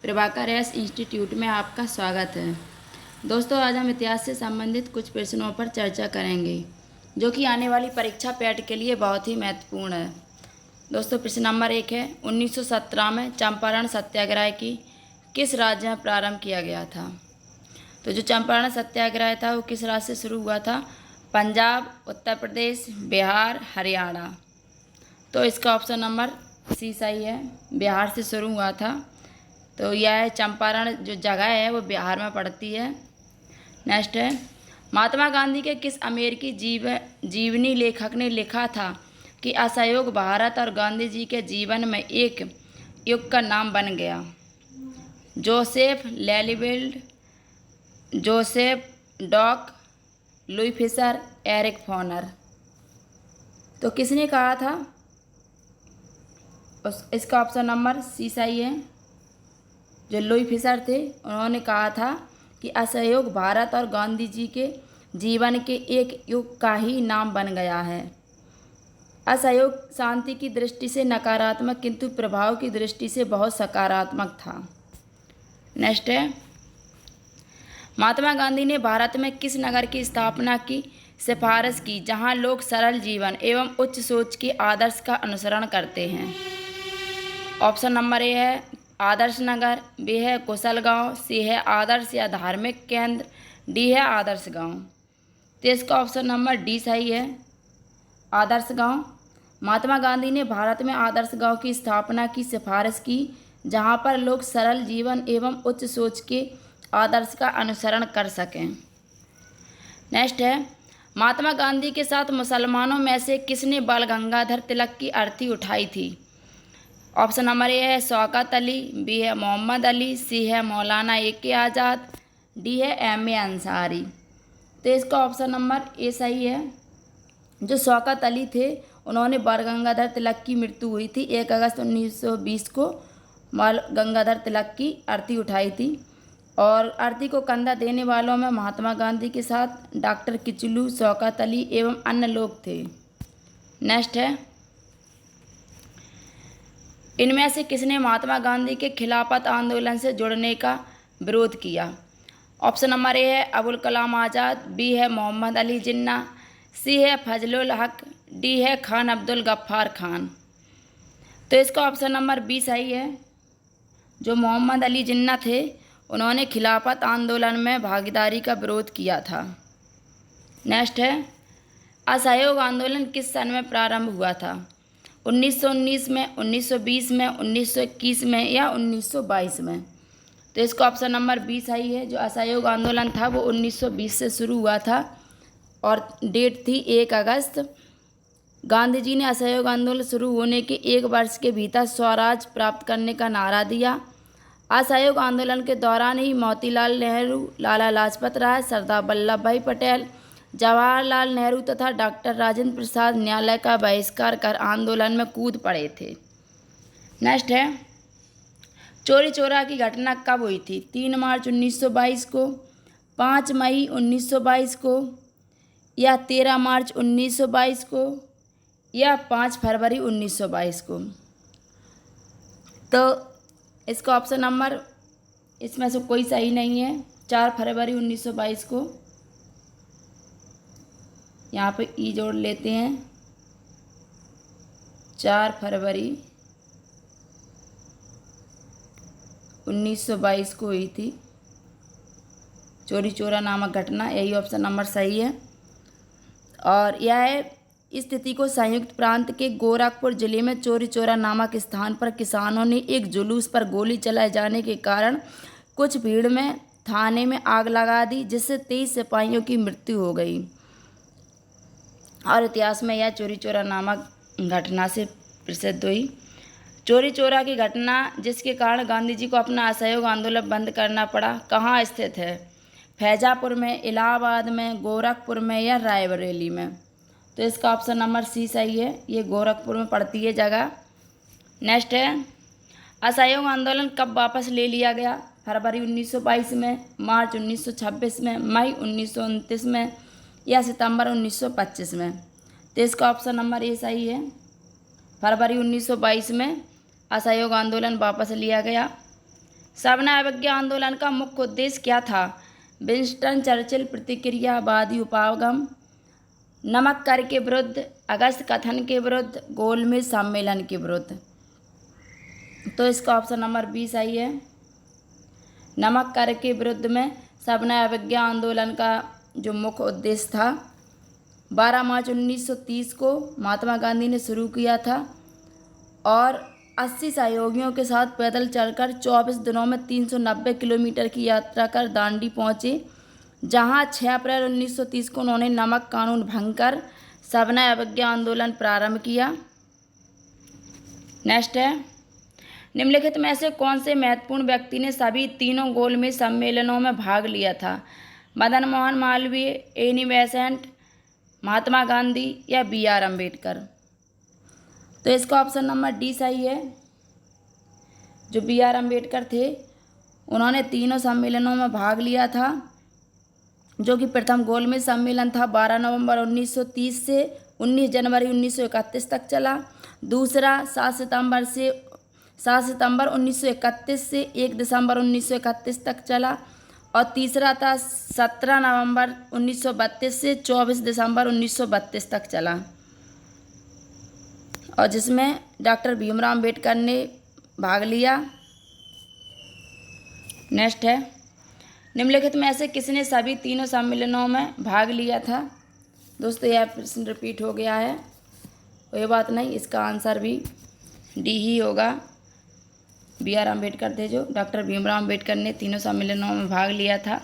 Prabhakar S institute में आपका स्वागत है। दोस्तों, आज हम इतिहास से संबंधित कुछ प्रश्नों पर चर्चा करेंगे जो कि आने वाली परीक्षा पैट के लिए बहुत ही महत्वपूर्ण है। दोस्तों, प्रश्न नंबर 1 है, 1917 में चंपारण सत्याग्रह की किस राज्य में प्रारंभ किया गया था? तो जो चंपारण सत्याग्रह था वो किस राज्य से शुरू हुआ था? पंजाब, उत्तर प्रदेश, बिहार, हरियाणा। तो इसका ऑप्शन नंबर सी सही है, बिहार से शुरू हुआ था। तो यह चंपारण जो जगह है वो बिहार में पड़ती है। नेक्स्ट है, महात्मा गांधी के किस अमेरिकी जीवनी लेखक ने लिखा था कि असहयोग भारत और गांधी जी के जीवन में एक युग का नाम बन गया? Joseph Lelyveld, Joseph Doke, Louis Fischer, Eric Foner. तो किसने कहा था? इसका ऑप्शन नंबर सी सही है, जो लुई फिशर थे उन्होंने कहा था कि असहयोग भारत और गांधी जी के जीवन के एक युग का ही नाम बन गया है। असहयोग शांति की दृष्टि से नकारात्मक किंतु प्रभाव की दृष्टि से बहुत सकारात्मक था। नेक्स्ट है, महात्मा गांधी ने भारत में किस नगर की स्थापना की सिफारिश की जहां लोग सरल जीवन एवं उच्च सोच के आदर्श का अनुसरण करते हैं? ऑप्शन नंबर ए है आदर्श नगर, बी है कुशल गांव, सी है आदर्श या धार्मिक केंद्र, डी है आदर्श गांव। तो इसका ऑप्शन नंबर डी सही है, आदर्श गांव। महात्मा गांधी ने भारत में आदर्श गांव की स्थापना की सिफारिश की जहां पर लोग सरल जीवन एवं उच्च सोच के आदर्श का अनुसरण कर सकें। नेक्स्ट है, महात्मा गांधी के साथ मुसलमानों में से किसने बाल गंगाधर तिलक की अर्थी उठाई थी? ऑप्शन नंबर ए है शौकत अली, बी है मोहम्मद अली, सी है मौलाना ए.के. आज़ाद, डी है एम.ए. अंसारी। तो इसका ऑप्शन नंबर ए सही है, जो शौकत अली थे उन्होंने बाल गंगाधर तिलक की मृत्यु हुई थी 1 अगस्त 1920 को बाल गंगाधर तिलक की अर्थी उठाई थी। और अर्थी को कंधा देने वालों में महात्मा गांधी के साथ डॉक्टर किचलू, शौकत अली एवं अन्य लोग थे। नेक्स्ट है, इनमें से किसने महात्मा गांधी के खिलाफत आंदोलन से जुड़ने का विरोध किया? ऑप्शन नंबर ए है अबुल कलाम आज़ाद, बी है मोहम्मद अली जिन्ना, सी है फजलुल हक, डी है खान अब्दुल गफ्फार खान। तो इसका ऑप्शन नंबर बी सही है, जो मोहम्मद अली जिन्ना थे उन्होंने खिलाफत आंदोलन में भागीदारी का विरोध किया था। नेक्स्ट है, असहयोग आंदोलन किस सन में प्रारंभ हुआ था? 1919 में, 1920 में, 1921 में या 1922 में? तो इसका ऑप्शन नंबर बी सही है, जो असहयोग आंदोलन था वो 1920 से शुरू हुआ था और डेट थी 1 अगस्त। गांधी जी ने असहयोग आंदोलन शुरू होने के 1 वर्ष के भीतर स्वराज प्राप्त करने का नारा दिया। असहयोग आंदोलन के दौरान ही मोतीलाल नेहरू, लाला लाजपत राय, सरदार वल्लभ भाई पटेल, जवाहरलाल नेहरू तथा डॉक्टर राजेंद्र प्रसाद न्यायालय का बहिष्कार कर आंदोलन में कूद पड़े थे। नेक्स्ट है, चौरी चौरा की घटना कब हुई थी? 3 मार्च 1922 को, 5 मई 1922 को, या 13 मार्च 1922 को, या 5 फरवरी 1922 को? तो इसका ऑप्शन नंबर इसमें से कोई सही नहीं है। 4 फरवरी 1922 को, यहाँ पे ई जोड़ लेते हैं, 4 फरवरी 1922 को हुई थी चौरी चौरा नामक घटना। यही ऑप्शन नंबर सही है। और यह स्थिति को संयुक्त प्रांत के गोरखपुर जिले में चौरी चौरा नामक स्थान पर किसानों ने एक जुलूस पर गोली चलाए जाने के कारण कुछ भीड़ में थाने में आग लगा दी, जिससे 23 सिपाहियों की मृत्यु हो गई। और इतिहास में यह चौरी चौरा नामक घटना से प्रसिद्ध हुई। चौरी चौरा की घटना जिसके कारण गांधी जी को अपना असहयोग आंदोलन बंद करना पड़ा, कहाँ स्थित है? फैजापुर में, इलाहाबाद में, गोरखपुर में या रायबरेली में? तो इसका ऑप्शन नंबर सी सही है, ये गोरखपुर में पड़ती है जगह। नेक्स्ट है, असहयोग आंदोलन कब वापस ले लिया गया? फरवरी 1922 में, मार्च 1926 में, मई 1929 में या सितंबर 1925 में? तो इसका ऑप्शन नंबर ए सही है, फरवरी 1922 में असहयोग आंदोलन वापस लिया गया। सविनय अवज्ञा आंदोलन का मुख्य उद्देश्य क्या था? विंस्टन चर्चिल प्रतिक्रियावादी उपागम, नमक कर के विरुद्ध, अगस्त कथन के विरुद्ध, गोलमेज सम्मेलन के विरुद्ध। तो इसका ऑप्शन नंबर 20 सही है। नमक कर के विरुद्ध में सविनय अवज्ञा आंदोलन का जो मुख्य उद्देश्य था 12 मार्च 1930 को महात्मा गांधी ने शुरू किया था और 80 सहयोगियों के साथ पैदल चलकर 24 दिनों में 390 किलोमीटर की यात्रा कर दांडी पहुँचे, जहां 6 अप्रैल 1930 को उन्होंने नमक कानून भंग कर सविनय अवज्ञा आंदोलन प्रारंभ किया। नेक्स्ट है, निम्नलिखित में से कौन से महत्वपूर्ण व्यक्ति ने सभी तीनों गोलमेज सम्मेलनों में भाग लिया था? मदन मोहन मालवीय, एनी बेसेंट, महात्मा गांधी या BR अम्बेडकर। तो इसका ऑप्शन नंबर डी सही है। जो BR अम्बेडकर थे उन्होंने तीनों सम्मेलनों में भाग लिया था, जो कि प्रथम गोलमेज सम्मेलन था 12 नवंबर 1930 से 19 जनवरी 1931 तक चला। दूसरा 7 सितंबर 1931 से 1 दिसंबर 1931 तक चला और तीसरा था 17 नवंबर 1932 से 24 दिसंबर 1932 तक चला, और जिसमें डॉक्टर भीमराव अम्बेडकर ने भाग लिया। नेक्स्ट है, निम्नलिखित में से किसने सभी तीनों सम्मेलनों में भाग लिया था? दोस्तों यह प्रश्न रिपीट हो गया है, कोई बात नहीं, इसका आंसर भी डी ही होगा। BR अम्बेडकर थे, जो डॉक्टर भीमराव अम्बेडकर ने तीनों सम्मेलनों में भाग लिया था।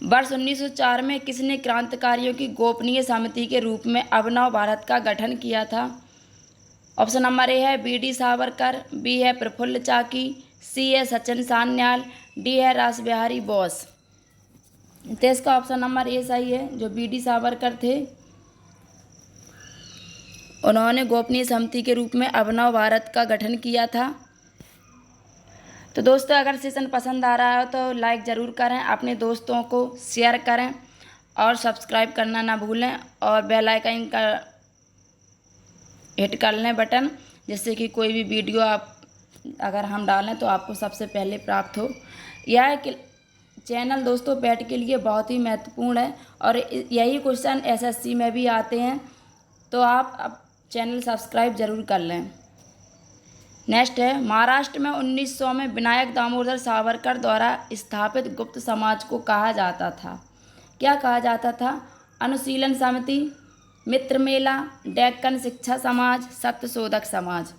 वर्ष 1904 में किसने क्रांतिकारियों की गोपनीय समिति के रूप में अभिनव भारत का गठन किया था? ऑप्शन नंबर ए है BD सावरकर, बी है प्रफुल्ल चाकी, सी है सचिन सान्याल, डी है रासबिहारी बोस। तो इसका ऑप्शन नंबर ए सही है। जो BD सावरकर थे उन्होंने गोपनीय समिति के रूप में अभिनव भारत का गठन किया था। तो दोस्तों अगर सेशन पसंद आ रहा हो तो लाइक ज़रूर करें, अपने दोस्तों को शेयर करें और सब्सक्राइब करना ना भूलें और बेल आइकन का हिट कर लें बटन, जिससे कि कोई भी वीडियो आप अगर हम डालें तो आपको सबसे पहले प्राप्त हो। यह चैनल दोस्तों पैट के लिए बहुत ही महत्वपूर्ण है और यही क्वेश्चन SSC में भी आते हैं, तो आप चैनल सब्सक्राइब ज़रूर कर लें। नेक्स्ट है, महाराष्ट्र में 1900 में विनायक दामोदर सावरकर द्वारा स्थापित गुप्त समाज को कहा जाता था? क्या कहा जाता था? अनुशीलन समिति, मित्र मेला, डेक्कन शिक्षा समाज, सत्यशोधक समाज।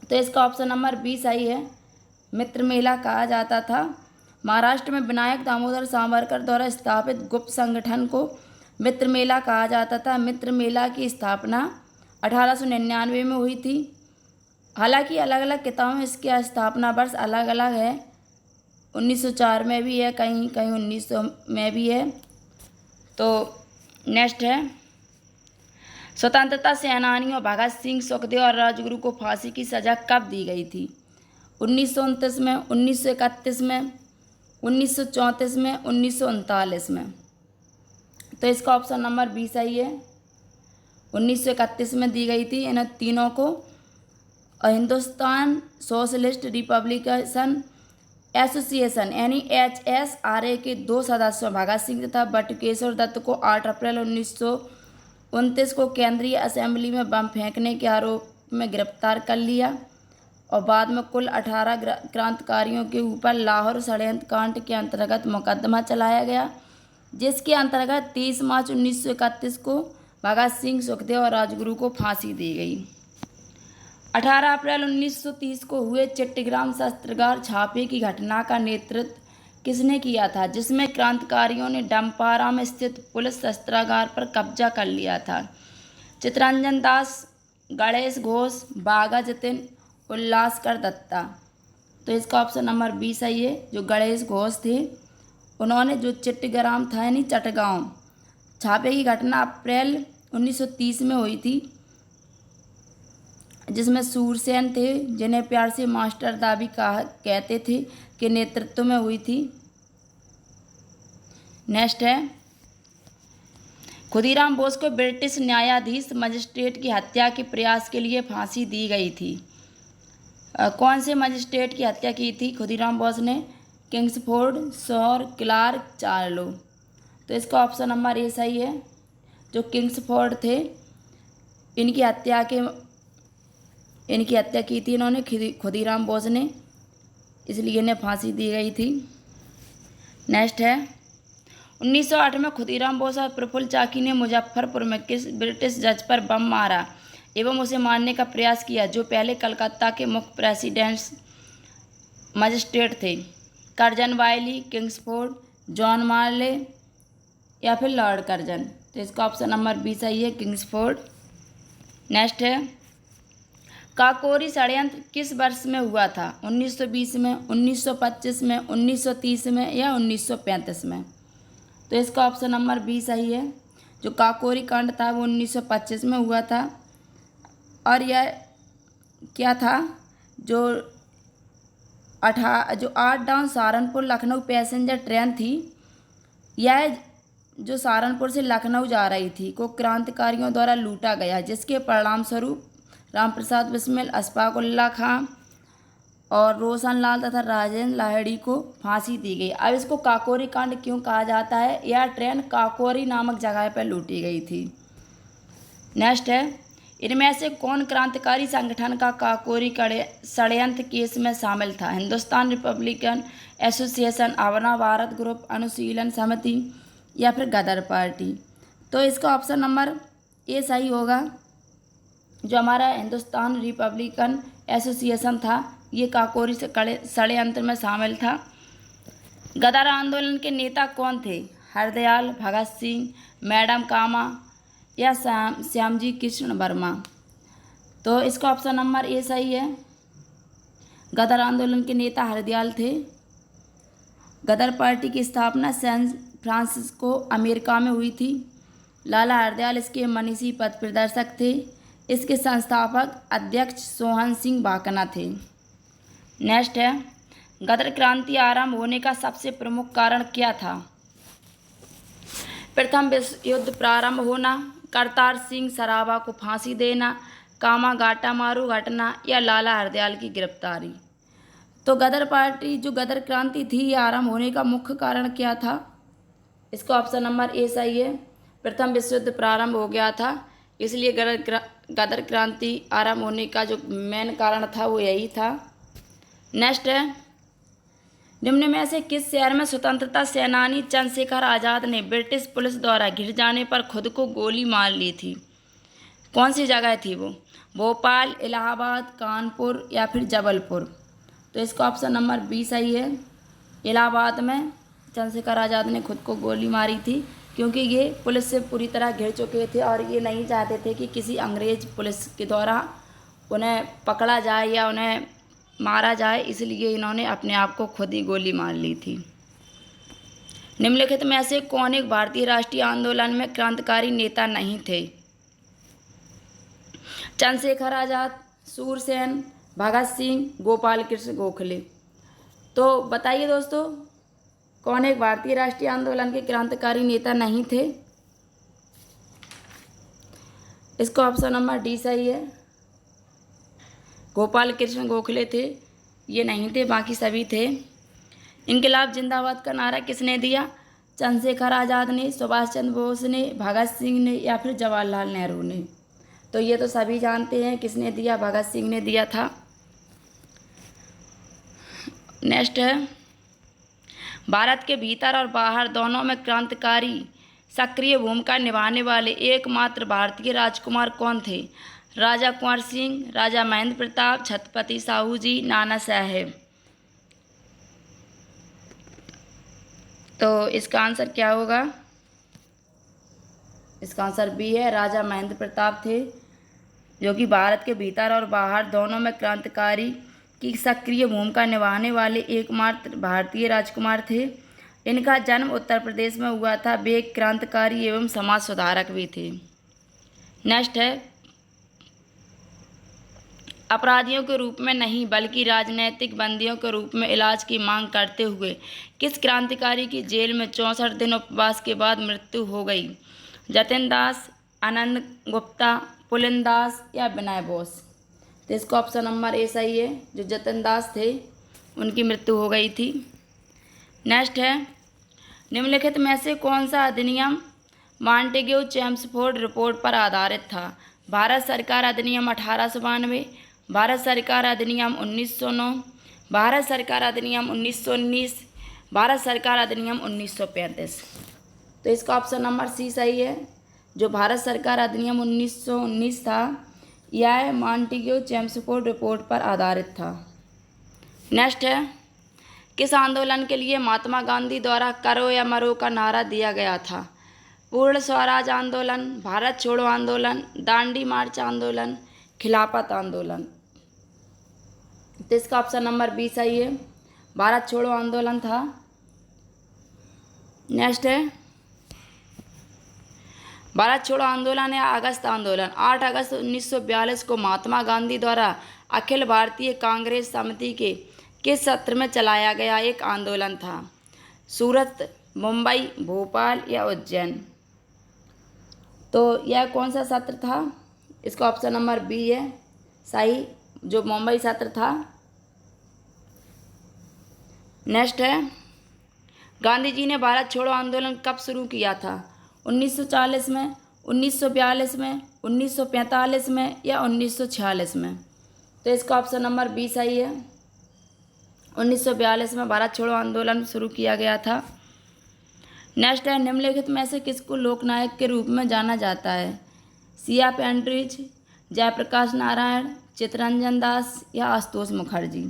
तो इसका ऑप्शन नंबर बी सही है, मित्र मेला कहा जाता था। महाराष्ट्र में विनायक दामोदर सावरकर द्वारा स्थापित गुप्त संगठन को मित्र मेला कहा जाता था। मित्र मेला की स्थापना 1899 में हुई थी। हालांकि अलग अलग किताबों में इसके स्थापना वर्ष अलग अलग है, 1904 में भी है, कहीं कहीं 1900 में भी है। तो नेक्स्ट है, स्वतंत्रता सेनानियों भगत सिंह, सुखदेव और राजगुरु को फांसी की सज़ा कब दी गई थी? 1929 में, 1931 में, 1934 में, 1939 में। तो इसका ऑप्शन नंबर बी सही है, 1931 में दी गई थी इन तीनों को। और हिंदुस्तान सोशलिस्ट रिपब्लिकन एसोसिएशन यानी HSRA के 2 सदस्यों भगत सिंह तथा बटुकेश्वर दत्त को 8 अप्रैल 1929 को केंद्रीय असेंबली में बम फेंकने के आरोप में गिरफ्तार कर लिया और बाद में कुल 18 क्रांतिकारियों के ऊपर लाहौर षड्यंत्र कांड के अंतर्गत मुकदमा चलाया गया, जिसके अंतर्गत 23 मार्च 1931 को भगत सिंह, सुखदेव और राजगुरु को फांसी दी गई। 18 अप्रैल 1930 को हुए चिट्टीग्राम शस्त्रागार छापे की घटना का नेतृत्व किसने किया था, जिसमें क्रांतिकारियों ने डंपारा में स्थित पुलिस शस्त्रागार पर कब्जा कर लिया था? चित्तरंजन दास, गणेश घोष, बाघा जतिन, उल्लासकर दत्ता। तो इसका ऑप्शन नंबर बी सही है। जो गणेश घोष थे उन्होंने जो चिट्टीग्राम था यानी चटगांव छापे की घटना अप्रैल 1930 में हुई थी, जिसमें सूरसेन थे, जिन्हें प्यार से मास्टर दाबी कहते थे, के नेतृत्व में हुई थी। नेक्स्ट है, खुदीराम बोस को ब्रिटिश न्यायाधीश मजिस्ट्रेट की हत्या के प्रयास के लिए फांसी दी गई थी। कौन से मजिस्ट्रेट की हत्या की थी खुदीराम बोस ने? Kingsford, Shaw, Clark, Charlo. तो इसका ऑप्शन नंबर ए सही है। जो किंग्सफोर्ड थे इनकी हत्या की थी इन्होंने खुदीराम बोस ने, इसलिए इन्हें फांसी दी गई थी। नेक्स्ट है 1908 में खुदीराम बोस और प्रफुल्ल चाकी ने मुजफ्फरपुर में किस ब्रिटिश जज पर बम मारा एवं उसे मारने का प्रयास किया जो पहले कलकत्ता के मुख्य प्रेसिडेंट्स मजिस्ट्रेट थे? कर्जन वायली, किंग्सफोर्ड, जॉन मार्ले या फिर लॉर्ड कर्जन। तो इसका ऑप्शन नंबर बी सही है, किंग्सफोर्ड। नेक्स्ट है काकोरी षड्यंत्र किस वर्ष में हुआ था? 1920 में, 1925 में, 1930 में या 1935 में? तो इसका ऑप्शन नंबर बी सही है। जो काकोरी कांड था वो 1925 में हुआ था। और यह क्या था, जो 8 down Saharanpur Lucknow passenger train थी, यह जो सहारनपुर से लखनऊ जा रही थी को क्रांतिकारियों द्वारा लूटा गया, जिसके परिणाम स्वरूप रामप्रसाद बिस्मिल, अशफाक उल्लाह खां और रोशन लाल तथा राजेंद्र लाहिड़ी को फांसी दी गई। अब इसको काकोरी कांड क्यों कहा जाता है? यह ट्रेन काकोरी नामक जगह पर लूटी गई थी। नेक्स्ट है इनमें से कौन क्रांतिकारी संगठन का काकोरी षड्यंत्र केस में शामिल था? हिंदुस्तान रिपब्लिकन एसोसिएशन, अपना भारत ग्रुप, अनुशीलन समिति या फिर गदर पार्टी? तो इसका ऑप्शन नंबर ए सही होगा। जो हमारा हिंदुस्तान रिपब्लिकन एसोसिएशन था ये काकोरी षड्यंत्र में शामिल था। गदर आंदोलन के नेता कौन थे? हरदयाल, भगत सिंह, मैडम कामा या श्यामजी कृष्ण वर्मा? तो इसका ऑप्शन नंबर ए सही है। गदर आंदोलन के नेता हरदयाल थे। गदर पार्टी की स्थापना सैन फ्रांसिस्को अमेरिका में हुई थी। लाला हरदयाल इसके मनीषी पथ प्रदर्शक थे। इसके संस्थापक अध्यक्ष सोहन सिंह भाकना थे। नेक्स्ट है गदर क्रांति आरंभ होने का सबसे प्रमुख कारण क्या था? प्रथम विश्व युद्ध प्रारंभ होना, करतार सिंह सराभा को फांसी देना, कामा गाटा मारू घटना या लाला हरदयाल की गिरफ्तारी? तो गदर पार्टी जो गदर क्रांति थी ये आरंभ होने का मुख्य कारण क्या था? इसका ऑप्शन नंबर ए सही है। प्रथम विश्व युद्ध प्रारंभ हो गया था, इसलिए गदर क्रांति आरंभ होने का जो मेन कारण था वो यही था। नेक्स्ट है निम्न में से किस शहर में स्वतंत्रता सेनानी चंद्रशेखर आज़ाद ने ब्रिटिश पुलिस द्वारा घिर जाने पर खुद को गोली मार ली थी? कौन सी जगह थी वो? भोपाल, इलाहाबाद, कानपुर या फिर जबलपुर? तो इसका ऑप्शन नंबर बी सही है। इलाहाबाद में चंद्रशेखर आज़ाद ने खुद को गोली मारी थी, क्योंकि ये पुलिस से पूरी तरह घिर चुके थे और ये नहीं चाहते थे कि किसी अंग्रेज पुलिस के द्वारा उन्हें पकड़ा जाए या उन्हें मारा जाए, इसलिए इन्होंने अपने आप को खुद ही गोली मार ली थी। निम्नलिखित में से कौन एक भारतीय राष्ट्रीय आंदोलन में क्रांतिकारी नेता नहीं थे? चंद्रशेखर आज़ाद, सूरसेन, भगत सिंह, गोपाल कृष्ण गोखले? तो बताइए दोस्तों, कौन एक भारतीय राष्ट्रीय आंदोलन के क्रांतिकारी नेता नहीं थे? इसका ऑप्शन नंबर डी सही है। गोपाल कृष्ण गोखले थे, ये नहीं थे, बाकी सभी थे। इनकलाब जिंदाबाद का नारा किसने दिया? चंद्रशेखर आज़ाद ने, सुभाष चंद्र बोस ने, भगत सिंह ने या फिर जवाहरलाल नेहरू ने? तो ये तो सभी जानते हैं किसने दिया, भगत सिंह ने दिया था। नेक्स्ट है भारत के भीतर और बाहर दोनों में क्रांतिकारी सक्रिय भूमिका निभाने वाले एकमात्र भारतीय राजकुमार कौन थे? राजा कुंवर सिंह, राजा महेंद्र प्रताप, छत्रपति साहू जी, नाना साहेब? तो इसका आंसर क्या होगा? इसका आंसर बी है, राजा महेंद्र प्रताप थे, जो कि भारत के भीतर और बाहर दोनों में क्रांतिकारी की सक्रिय भूमिका निभाने वाले एकमात्र भारतीय राजकुमार थे। इनका जन्म उत्तर प्रदेश में हुआ था। वे एक क्रांतिकारी एवं समाज सुधारक भी थे। नेक्स्ट है अपराधियों के रूप में नहीं बल्कि राजनैतिक बंदियों के रूप में इलाज की मांग करते हुए किस क्रांतिकारी की जेल में 64 दिन उपवास के बाद मृत्यु हो गई? जतिन दास, आनंद गुप्ता, पुलिन दास या विनय बोस? तो इसका ऑप्शन नंबर ए सही है। जो जतिन दास थे उनकी मृत्यु हो गई थी। नेक्स्ट है, निम्नलिखित में से कौन सा अधिनियम मॉन्टेग्यू चेम्सफोर्ड रिपोर्ट पर आधारित था? भारत सरकार अधिनियम 1892, भारत सरकार अधिनियम 1909, भारत सरकार अधिनियम 1919, भारत सरकार अधिनियम 1935। तो इसका ऑप्शन नंबर सी सही है। जो भारत सरकार अधिनियम 1919 था, यह मॉन्टेग्यू चेम्सफोर्ड रिपोर्ट पर आधारित था। नेक्स्ट है, किस आंदोलन के लिए महात्मा गांधी द्वारा करो या मरो का नारा दिया गया था? पूर्ण स्वराज आंदोलन, भारत छोड़ो आंदोलन, दांडी मार्च आंदोलन, खिलाफत आंदोलन। तो इसका ऑप्शन नंबर बी सही है, भारत छोड़ो आंदोलन था। नेक्स्ट है, भारत छोड़ो आंदोलन या अगस्त आंदोलन 8 अगस्त 1942 को महात्मा गांधी द्वारा अखिल भारतीय कांग्रेस समिति के किस सत्र में चलाया गया एक आंदोलन था? सूरत, मुंबई, भोपाल या उज्जैन। तो यह कौन सा सत्र था? इसका ऑप्शन नंबर बी है सही, जो मुंबई सत्र था। नेक्स्ट है, गांधी जी ने भारत छोड़ो आंदोलन कब शुरू किया था? 1940 में, 1942 में, 1945 में या 1946 में। तो इसका ऑप्शन नंबर बी सही है, 1942 में भारत छोड़ो आंदोलन शुरू किया गया था। नेक्स्ट है, निम्नलिखित में से किसको लोकनायक के रूप में जाना जाता है? सी.आर. पेंड्रिज, जयप्रकाश नारायण, चित्तरंजन दास या आशुतोष मुखर्जी।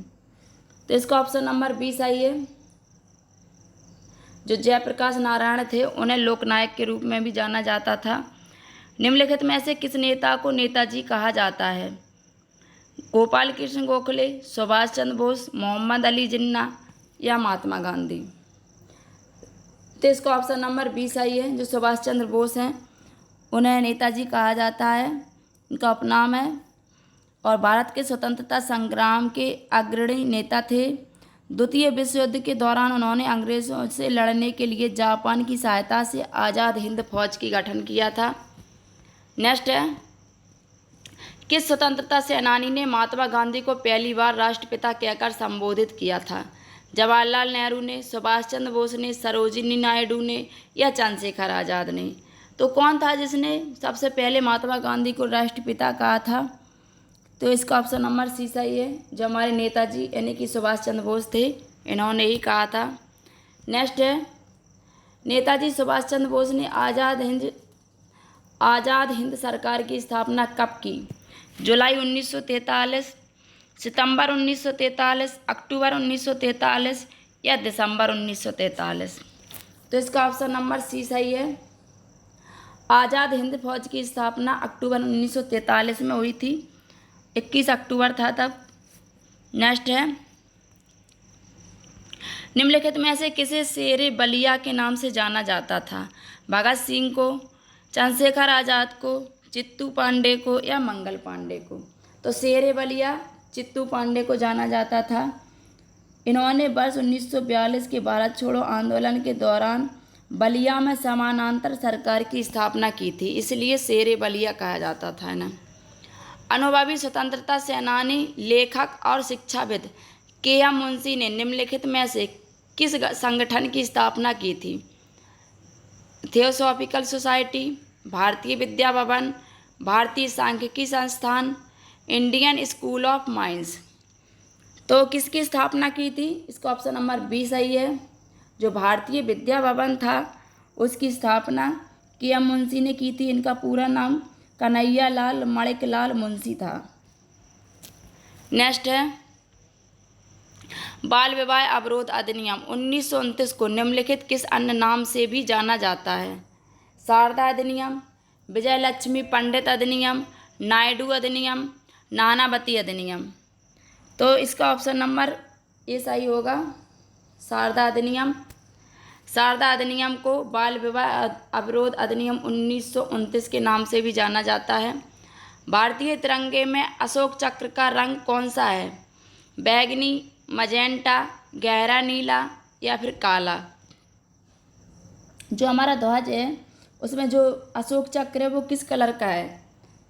तो इसका ऑप्शन नंबर बी सही है। जो जयप्रकाश नारायण थे उन्हें लोकनायक के रूप में भी जाना जाता था। निम्नलिखित में से किस नेता को नेताजी कहा जाता है? गोपाल कृष्ण गोखले, सुभाष चंद्र बोस, मोहम्मद अली जिन्ना या महात्मा गांधी। तो इसका ऑप्शन नंबर बी सही है। जो सुभाष चंद्र बोस हैं उन्हें नेताजी कहा जाता है, इनका उपनाम है, और भारत के स्वतंत्रता संग्राम के अग्रणी नेता थे। द्वितीय विश्व युद्ध के दौरान उन्होंने अंग्रेज़ों से लड़ने के लिए जापान की सहायता से आज़ाद हिंद फौज की गठन किया था। नेक्स्ट है, किस स्वतंत्रता सेनानी ने महात्मा गांधी को पहली बार राष्ट्रपिता कहकर संबोधित किया था? जवाहरलाल नेहरू ने, सुभाष चंद्र बोस ने, सरोजिनी नायडू ने या चंद्रशेखर आज़ाद ने। तो कौन था जिसने सबसे पहले महात्मा गांधी को राष्ट्रपिता कहा था? तो इसका ऑप्शन नंबर सी सही है। जो हमारे नेताजी यानी कि सुभाष चंद्र बोस थे, इन्होंने ही कहा था। नेक्स्ट है, नेताजी सुभाष चंद्र बोस ने आज़ाद हिंद सरकार की स्थापना कब की? जुलाई 1943, सितंबर 1943, अक्टूबर 1943 या दिसंबर 1943। तो इसका ऑप्शन नंबर सी सही है। आज़ाद हिंद फौज की स्थापना अक्टूबर 1943 में हुई थी, 21 अक्टूबर था तब। नेक्स्ट है, निम्नलिखित में से किसे शेरे बलिया के नाम से जाना जाता था? भगत सिंह को, चंद्रशेखर आज़ाद को, चित्तू पांडे को या मंगल पांडे को। तो शेरे बलिया चित्तू पांडे को जाना जाता था। इन्होंने वर्ष 1942 के भारत छोड़ो आंदोलन के दौरान बलिया में समानांतर सरकार की स्थापना की थी, इसलिए शेरे बलिया कहा जाता था ना। अनुभवी स्वतंत्रता सेनानी, लेखक और शिक्षाविद के.एम. मुंशी ने निम्नलिखित में से किस संगठन की स्थापना की थी? थियोसॉफिकल सोसाइटी, भारतीय विद्या भवन, भारतीय सांख्यिकी संस्थान, इंडियन स्कूल ऑफ माइंस। तो किसकी स्थापना की थी? इसका ऑप्शन नंबर बी सही है। जो भारतीय विद्या भवन था उसकी स्थापना के.एम. मुंशी ने की थी। इनका पूरा नाम कन्हैया लाल माणिकलाल मुंशी था। नेक्स्ट है, बाल विवाह अवरोध अधिनियम 1929 को निम्नलिखित किस अन्य नाम से भी जाना जाता है? शारदा अधिनियम, विजय लक्ष्मी पंडित अधिनियम, नायडू अधिनियम, नानावती अधिनियम। तो इसका ऑप्शन नंबर ए सही होगा, शारदा अधिनियम। शारदा अधिनियम को बाल विवाह अवरोध अधिनियम 1929 के नाम से भी जाना जाता है। भारतीय तिरंगे में अशोक चक्र का रंग कौन सा है? बैगनी, मजेंटा, गहरा नीला या फिर काला। जो हमारा ध्वज है उसमें जो अशोक चक्र है वो किस कलर का है?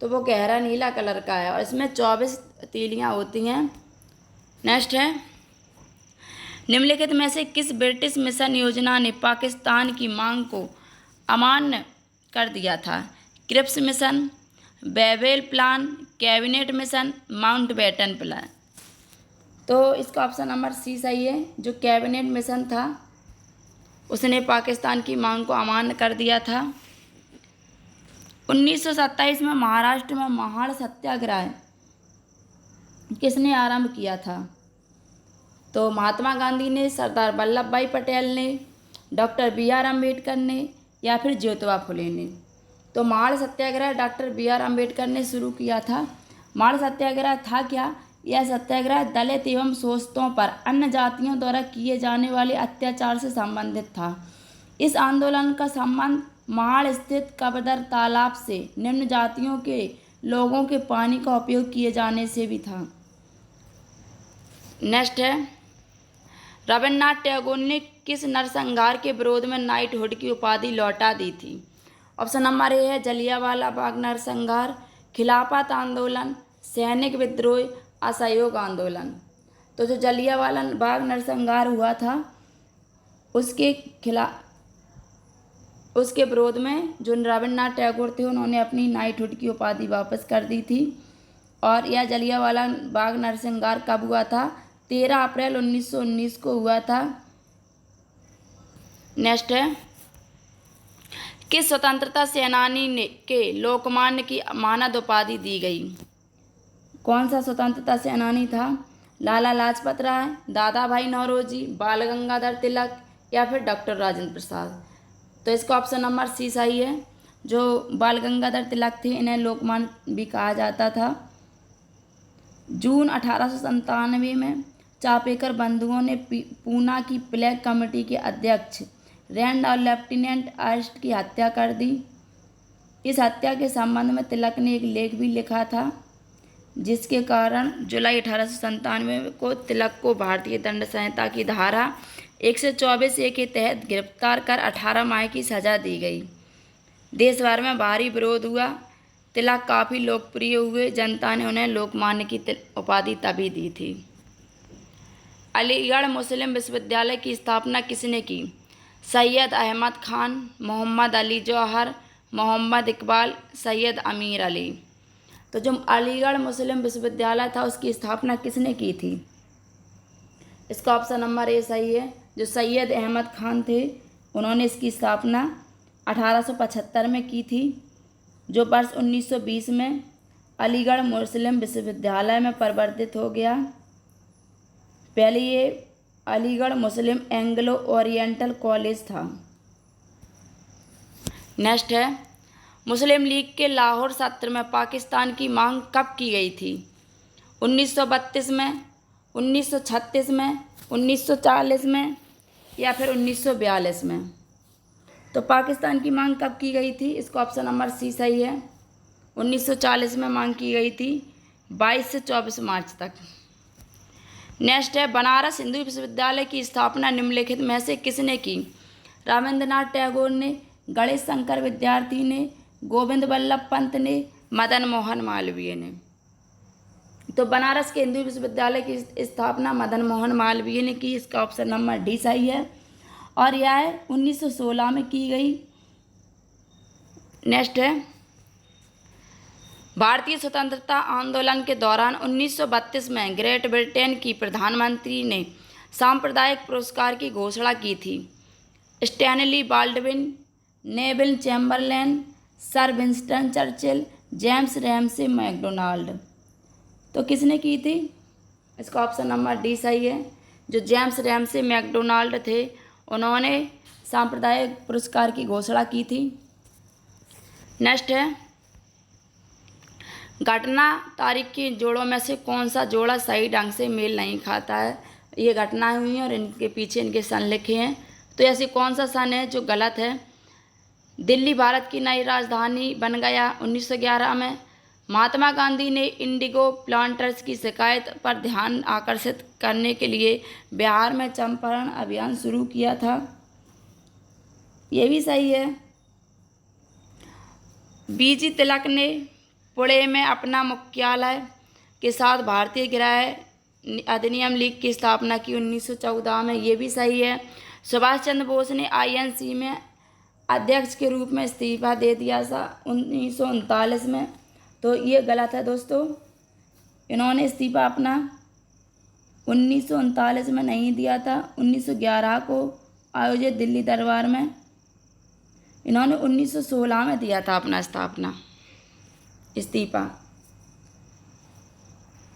तो वो गहरा नीला कलर का है, और इसमें 24 तीलियाँ होती हैं। नेक्स्ट है, निम्नलिखित में से किस ब्रिटिश मिशन योजना ने पाकिस्तान की मांग को अमान्य कर दिया था? Cripps mission, Wavell plan, cabinet mission, Mountbatten plan. तो इसका ऑप्शन नंबर सी सही है। जो कैबिनेट मिशन था उसने पाकिस्तान की मांग को अमान्य कर दिया था। 1927 में महाराष्ट्र में महाड़ सत्याग्रह किसने आरंभ किया था? तो महात्मा गांधी ने, सरदार वल्लभ भाई पटेल ने, डॉक्टर बी.आर. अम्बेडकर ने या फिर ज्योतिबा फुले ने। तो महाड़ सत्याग्रह डॉक्टर बी.आर. अम्बेडकर ने शुरू किया था। महाड़ सत्याग्रह था क्या? यह सत्याग्रह दलित एवं शोषितों पर अन्य जातियों द्वारा किए जाने वाले अत्याचार से संबंधित था। इस आंदोलन का संबंध महाड़ स्थित कबदर तालाब से निम्न जातियों के लोगों के पानी का उपयोग किए जाने से भी था। नेक्स्ट है, रविन्द्रनाथ टैगोर ने किस नरसंहार के विरोध में नाइटहुड की उपाधि लौटा दी थी? ऑप्शन नंबर ए है जलियांवाला बाग नरसंहार, खिलाफत आंदोलन, सैनिक विद्रोह, असहयोग आंदोलन। तो जो जलियांवाला बाग नरसंहार हुआ था उसके विरोध में जो रविन्द्रनाथ टैगोर थे उन्होंने अपनी नाइटहुड की उपाधि वापस कर दी थी। और यह जलियांवाला बाग नरसंहार कब हुआ था? 13 अप्रैल 1919 को हुआ था। नेक्स्ट है, किस स्वतंत्रता सेनानी ने के लोकमान्य की मानद उपाधि दी गई? कौन सा स्वतंत्रता सेनानी था? लाला लाजपत राय, दादा भाई नौरोजी, बाल गंगाधर तिलक या फिर डॉक्टर राजेंद्र प्रसाद। तो इसका ऑप्शन नंबर सी सही है। जो बाल गंगाधर तिलक थे इन्हें लोकमान्य भी कहा जाता था। जून 1897 में चापेकर बंधुओं ने पूना की प्लेग कमेटी के अध्यक्ष रैंड और लेफ्टिनेंट आर्स्ट की हत्या कर दी। इस हत्या के संबंध में तिलक ने एक लेख भी लिखा था, जिसके कारण जुलाई 1897 को तिलक को भारतीय दंड संहिता की धारा 124A के तहत गिरफ्तार कर 18 माह की सजा दी गई। देश भर में भारी विरोध हुआ। तिलक काफ़ी लोकप्रिय हुए। जनता ने उन्हें लोकमान्य की उपाधि तभी दी थी। अलीगढ़ मुस्लिम विश्वविद्यालय की स्थापना किसने की? सैयद अहमद खान, मोहम्मद अली जौहर, मोहम्मद इकबाल, सैयद अमीर अली। तो जो अलीगढ़ मुस्लिम विश्वविद्यालय था उसकी स्थापना किसने की थी? इसका ऑप्शन नंबर ए सही है। जो सैयद अहमद खान थे उन्होंने इसकी स्थापना 1875 में की थी, जो वर्ष 1920 में अलीगढ़ मुस्लिम विश्वविद्यालय में परिवर्तित हो गया। पहले ये अलीगढ़ मुस्लिम एंग्लो ओरिएंटल कॉलेज था। नेक्स्ट है, मुस्लिम लीग के लाहौर सत्र में पाकिस्तान की मांग कब की गई थी? 1932 में, 1936 में, 1940 में या फिर 1942 में। तो पाकिस्तान की मांग कब की गई थी? इसका ऑप्शन नंबर सी सही है। 1940 में मांग की गई थी, 22 से 24 मार्च तक। नेक्स्ट है, बनारस हिंदू विश्वविद्यालय की स्थापना निम्नलिखित में से किसने की? रविन्द्रनाथ टैगोर ने, गणेश शंकर विद्यार्थी ने, गोविंद वल्लभ पंत ने, मदन मोहन मालवीय ने। तो बनारस के हिंदू विश्वविद्यालय की स्थापना मदन मोहन मालवीय ने की। इसका ऑप्शन नंबर डी सही है। और यह 1916 में की गई। नेक्स्ट है, भारतीय स्वतंत्रता आंदोलन के दौरान 1932 में ग्रेट ब्रिटेन की प्रधानमंत्री ने सांप्रदायिक पुरस्कार की घोषणा की थी। Stanley Baldwin, Neville Chamberlain, sir Winston Churchill, James Ramsay MacDonald. तो किसने की थी? इसका ऑप्शन नंबर डी सही है। जो जेम्स रैमसे मैकडोनाल्ड थे उन्होंने सांप्रदायिक पुरस्कार की घोषणा की थी। नेक्स्ट है, घटना तारीख के जोड़ों में से कौन सा जोड़ा सही ढंग से मेल नहीं खाता है? ये घटनाएं हुई हैं और इनके पीछे इनके सन लिखे हैं। तो ऐसे कौन सा सन है जो गलत है? दिल्ली भारत की नई राजधानी बन गया 1911 में। महात्मा गांधी ने इंडिगो प्लांटर्स की शिकायत पर ध्यान आकर्षित करने के लिए बिहार में चंपारण अभियान शुरू किया था। ये भी सही है। बीजी तिलक ने पुणे में अपना मुख्यालय के साथ भारतीय गृह अधिनियम लीग की स्थापना की 1914 में, ये भी सही है। सुभाष चंद्र बोस ने आईएनसी में अध्यक्ष के रूप में इस्तीफा दे दिया था 1939 में, तो ये गलत है दोस्तों। इन्होंने इस्तीफा अपना 1939 में नहीं दिया था, 1911 को आयोजित दिल्ली दरबार में इन्होंने 1916 में दिया था अपना इस्तीफा।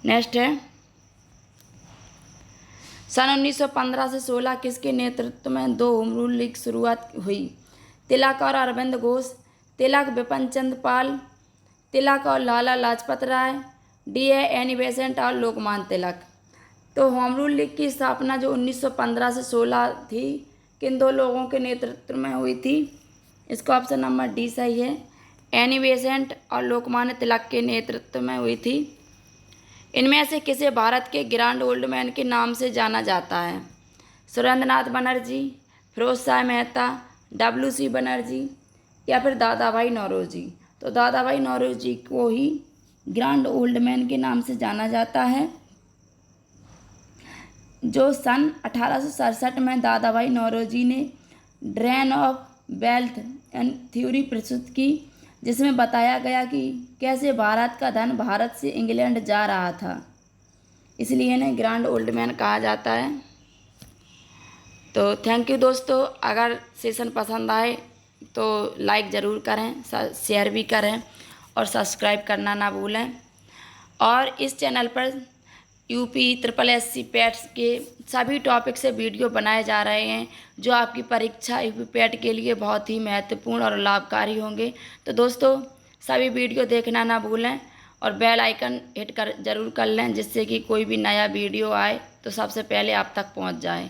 नेक्स्ट है, सन 1915 से 16 किसके नेतृत्व में दो होम रूल लीग शुरुआत हुई? तिलक और अरविंद घोष, तिलक बिपिन चंद्र पाल, तिलक और Lala Lajpat Rai, D.A. Annie Besant और लोकमान्य तिलक। तो होम रूल लीग की स्थापना जो 1915 से 16 थी, किन दो लोगों के नेतृत्व में हुई थी? इसका ऑप्शन नंबर डी सही है, एनी बेसेंट और लोकमान्य तिलक के नेतृत्व में हुई थी। इनमें से किसे भारत के ग्रैंड ओल्ड मैन के नाम से जाना जाता है? सुरेंद्रनाथ बनर्जी, फिरोज शाह मेहता, W.C. बनर्जी या फिर दादा भाई नौरोजी? तो दादा भाई नौरोजी को ही ग्रैंड ओल्ड मैन के नाम से जाना जाता है, जो सन 1867 में दादा भाई नौरोजी ने drain of wealth and theory प्रस्तुत की, जिसमें बताया गया कि कैसे भारत का धन भारत से इंग्लैंड जा रहा था, इसलिए इन्हें ग्रैंड ओल्ड मैन कहा जाता है। तो थैंक यू दोस्तों, अगर सेशन पसंद आए तो लाइक ज़रूर करें, शेयर भी करें और सब्सक्राइब करना ना भूलें। और इस चैनल पर UP SSC पैट्स के सभी टॉपिक से वीडियो बनाए जा रहे हैं, जो आपकी परीक्षा UP पैट के लिए बहुत ही महत्वपूर्ण और लाभकारी होंगे। तो दोस्तों सभी वीडियो देखना ना भूलें और बेल आइकन हिट कर ज़रूर कर लें, जिससे कि कोई भी नया वीडियो आए तो सबसे पहले आप तक पहुंच जाए।